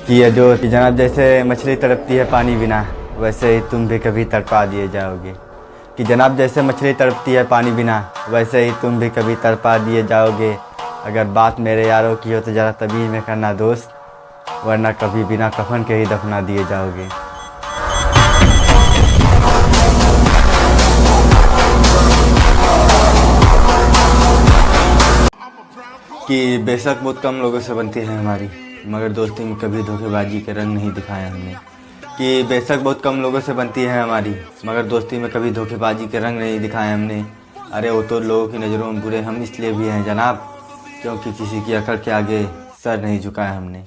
कि ये जो कि जनाब जैसे मछली तड़पती है पानी बिना, वैसे ही तुम भी कभी तड़पा दिए जाओगे। कि जनाब जैसे मछली तड़पती है पानी बिना, वैसे ही तुम भी कभी तड़पा दिए जाओगे। अगर बात मेरे यारों की हो तो ज़रा तमीज़ में करना दोस्त, वरना कभी बिना कफन के ही दफना दिए जाओगे। कि बेशक बहुत कम लोगों से बनती है हमारी, मगर दोस्ती में कभी धोखेबाजी के रंग नहीं दिखाए हमने। कि बेशक बहुत कम लोगों से बनती है हमारी, मगर दोस्ती में कभी धोखेबाजी के रंग नहीं दिखाए हमने। अरे वो तो लोगों की नज़रों में बुरे हम इसलिए भी हैं जनाब, क्योंकि किसी की अकल के आगे सर नहीं झुकाया हमने।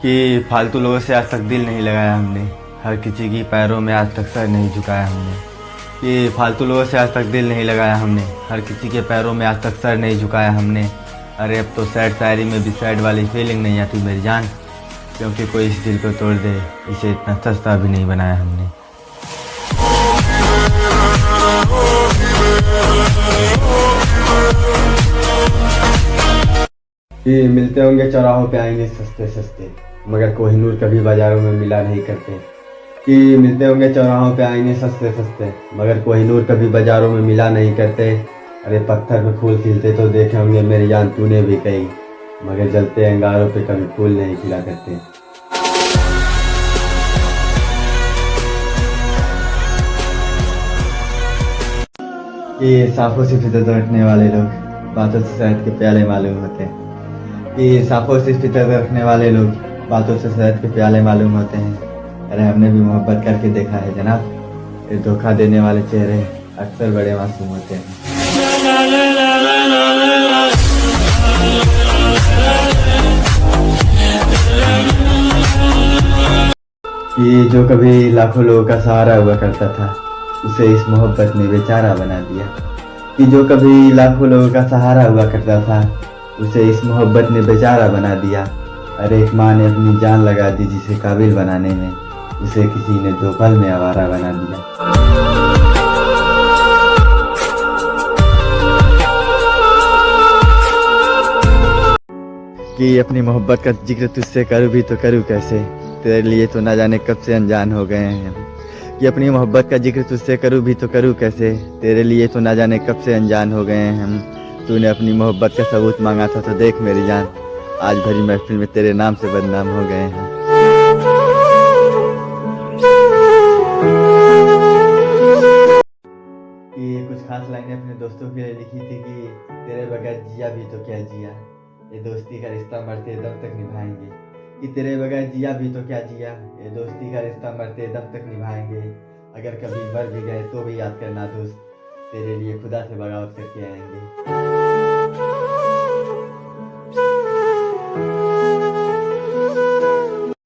कि फालतू लोगों से आज तक दिल नहीं लगाया हमने, हर किसी की पैरों में आज तक सर नहीं झुकाया हमने। कि फालतू लोगों से आज तक दिल नहीं लगाया हमने, हर किसी के पैरों में आज तक सर नहीं झुकाया हमने। अरे अब तो सैड शायरी में भी सैड वाली फीलिंग नहीं आती मेरी जान, क्योंकि कोई इस दिल को तोड़ दे इसे इतना सस्ता भी नहीं बनाया हमने। कि मिलते होंगे चौराहों पे आएंगे सस्ते सस्ते, मगर कोहिनूर कभी बाजारों में मिला नहीं करते। कि मिलते होंगे चौराहों पे आएंगे सस्ते सस्ते, मगर कोहिनूर कभी बाजारों में मिला नहीं करते। अरे पत्थर पे फूल खिलते तो देखे होंगे मेरी जान तूने भी कई, मगर जलते अंगारों पे कभी फूल नहीं खिला करते। कि सांपों से फितरत रखने वाले लोग बातों से शहद के प्याले मालूम होते हैं। कि सांपों से फितरत रखने वाले लोग बातों से शहद के प्याले मालूम होते हैं। अरे हमने भी मोहब्बत करके देखा है जनाब, ये धोखा देने वाले चेहरे अक्सर बड़े मासूम होते हैं। कि जो कभी लाखों लोगों का सहारा हुआ करता था, उसे इस मोहब्बत ने बेचारा बना दिया। कि जो कभी लाखों लोगों का सहारा हुआ करता था, उसे इस मोहब्बत ने बेचारा बना दिया। अरे एक माँ ने अपनी जान लगा दी जिसे काबिल बनाने में, उसे किसी ने 2 पल में आवारा बना दिया। कि अपनी मोहब्बत का जिक्र तुझसे करूँ भी तो करूँ कैसे, तेरे लिए तो ना जाने कब से अनजान हो गए हैं हम। कि अपनी मोहब्बत का जिक्र तुझसे करूँ भी तो करूँ कैसे, तेरे लिए तो ना जाने कब से अनजान हो गए हैं हम। तूने अपनी मोहब्बत का सबूत मांगा था तो देख मेरी जान, आज भरी महफिल में तेरे नाम से बदनाम हो गए हैं। कि कुछ खास लाइनें अपने दोस्तों के लिए लिखी थी कि तेरे बगैर जिया भी तो क्या जिया, ये दोस्ती का रिश्ता मरते दम तक निभाएंगे। कि तेरे बगैर जिया भी तो क्या जिया, ये दोस्ती का रिश्ता मरते दम तक निभाएंगे। अगर कभी मर भी गए तो भी याद करना दोस्त, तेरे लिए खुदा से बगावत करके आएंगे।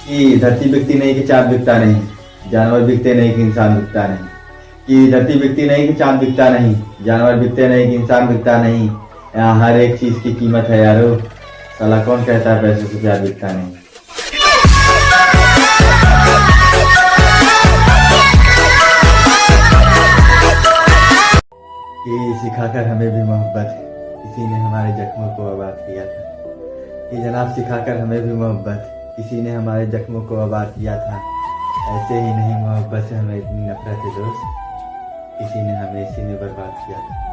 कि धरती बिकती नहीं कि चाँद बिकता नहीं, जानवर बिकते नहीं कि इंसान बिकता नहीं। कि धरती बिकती नहीं कि चाँद बिकता नहीं, जानवर बिकते नहीं कि इंसान बिकता नहीं। यहाँ हर एक चीज की कीमत है यारो, साला कौन कहता है पैसे से प्यार बिकता नहीं। कि सिखाकर हमें भी मोहब्बत किसी ने हमारे जख्मों को आबाद किया था। कि जनाब सिखाकर हमें भी मोहब्बत किसी ने हमारे जख्मों को आबाद किया था। ऐसे ही नहीं मोहब्बत से हमें इतनी नफरत है दोस्त, किसी ने हमें इसी में बर्बाद किया था।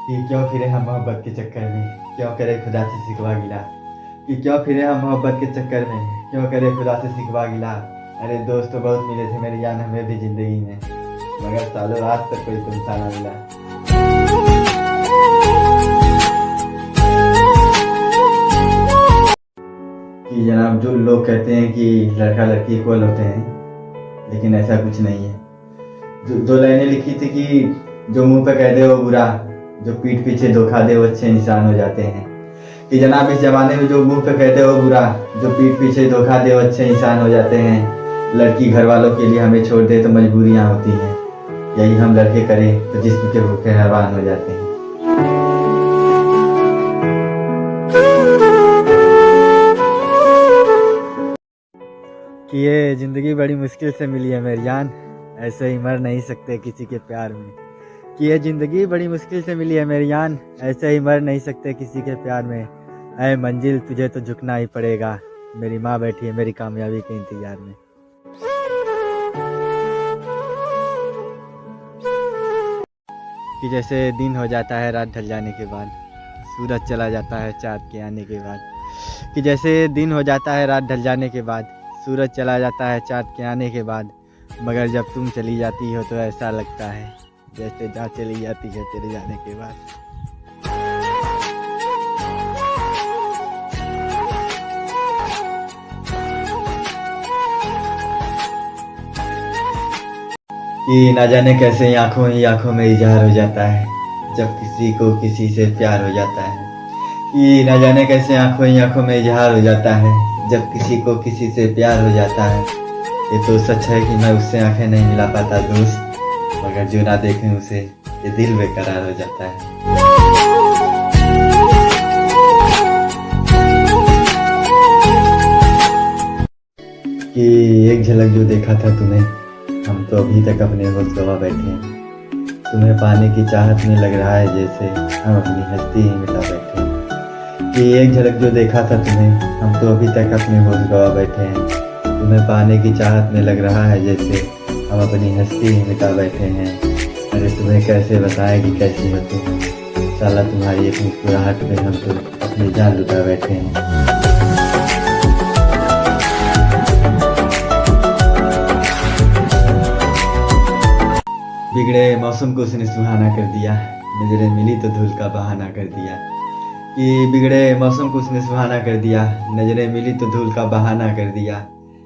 कि क्यों फिरे हम मोहब्बत के चक्कर में, क्यों करे खुदा से सिकवा गिला। कि क्यों फिरे हम मोहब्बत के चक्कर में, क्यों करे खुदा से सिकवा गिला। अरे दोस्त तो बहुत मिले थे मेरी जान हमें भी जिंदगी में, मगर सालों आज तक कोई तुमसा ना मिला। कि जनाब जो लोग कहते हैं कि लड़का लड़की इक्वल होते हैं, लेकिन ऐसा कुछ नहीं है। जो लाइनें लिखी थी कि जो मुंह पे कह दे वो बुरा, जो पीठ पीछे धोखा दे वो अच्छे इंसान हो जाते हैं। कि जनाब इस जमाने में जो मुंह पे कह दे वो बुरा, जो पीठ पीछे धोखा दे वो अच्छे इंसान हो जाते हैं। लड़की घर वालों के लिए हमें छोड़ दे तो मजबूरियां होती हैं, यही हम लड़के करें तो जिस्म के भूखे हैवान हो जाते हैं। कि ये ज़िंदगी बड़ी मुश्किल से मिली है मेरी जान, ऐसे ही मर नहीं सकते किसी के प्यार में। कि ये ज़िंदगी बड़ी मुश्किल से मिली है मेरी जान, ऐसे ही मर नहीं सकते किसी के प्यार में। ऐ मंजिल तुझे तो झुकना ही पड़ेगा, मेरी माँ बैठी है मेरी कामयाबी के इंतज़ार में। कि जैसे दिन हो जाता है रात ढल जाने के बाद, सूरज चला जाता है चाँद के आने के बाद। कि जैसे दिन हो जाता है रात ढल जाने के बाद, सूरज चला जाता है चाँद के आने के बाद, मगर जब तुम चली जाती हो तो ऐसा लगता है जैसे जहाँ चली जाती है तेरे जाने के बाद। कि ना जाने कैसे ही आंखों में इजहार हो जाता है जब किसी को किसी से प्यार हो जाता है। कि ना जाने कैसे आंखों में इजहार हो जाता है जब किसी को किसी से प्यार हो जाता है। ये तो सच है कि मैं उससे आंखें नहीं मिला पाता दोस्त, मगर जो ना देखें उसे ये दिल बेकरार हो जाता है। कि एक झलक जो देखा था तुम्हें, हम तो अभी तक अपने होश गवा बैठे हैं। तुम्हें पाने की चाहत में लग रहा है जैसे हम अपनी हस्ती ही मिटा बैठे हैं। कि एक झलक जो देखा था तुम्हें, हम तो अभी तक अपने होश गवा बैठे हैं। तुम्हें पाने की चाहत में लग रहा है जैसे हम अपनी हस्ती ही मिटा बैठे हैं। अरे तुम्हें कैसे बताएं कि कैसी हो तुम, साला तुम्हारी एक मुस्कुराहट में हम तो अपनी जान लुटा बैठे हैं। बिगड़े मौसम को उसने सुहाना कर दिया, नजरें मिली तो धूल का बहाना कर दिया। कि बिगड़े मौसम को उसने सुहाना कर दिया, नजरें मिली तो धूल का बहाना कर दिया।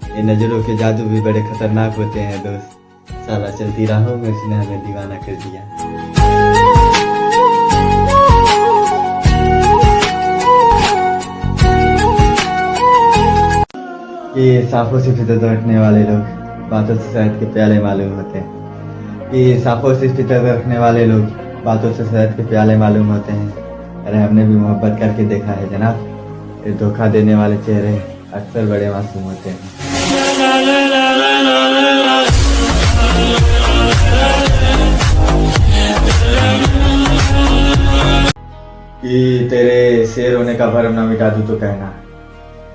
ये नजरों के जादू भी बड़े खतरनाक होते हैं दोस्त, साला चलती राहों में उसने हमें दीवाना कर दिया। कि सांपों से फितरत रखने वाले लोग बातों से शहद के प्याले मालूम होते हैं। कि सांपों से फितरत रखने वाले लोग बातों से शहद के प्याले मालूम होते हैं। अरे हमने भी मोहब्बत करके देखा है जनाब, ये धोखा देने वाले चेहरे अक्सर बड़े मासूम होते हैं। कि तेरे शेर होने का भरम ना मिटा दूं तो कहना,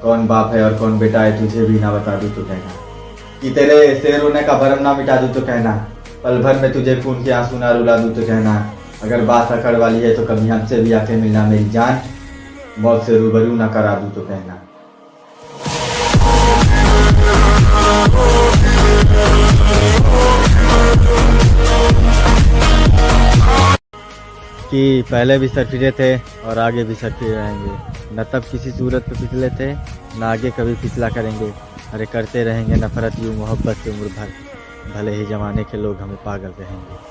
कौन बाप है और कौन बेटा है तुझे भी ना बता दूं तो कहना। कि तेरे शेर होने का भरम ना मिटा दूं तो कहना, पल भर में तुझे खून के आंसू ना रुला दूं तो कहना। अगर बात अकड़ वाली है तो कभी हमसे भी आके मिलना मेरी जान, मौत से रूबरू ना करा दूं तो कहना। कि पहले भी सरफिरे थे और आगे भी सरफिरे रहेंगे, न तब किसी सूरत पे फिसले थे न आगे कभी फिसला करेंगे। अरे करते रहेंगे नफरत यूं मोहब्बत से उम्र भर, भले ही जमाने के लोग हमें पागल कहेंगे।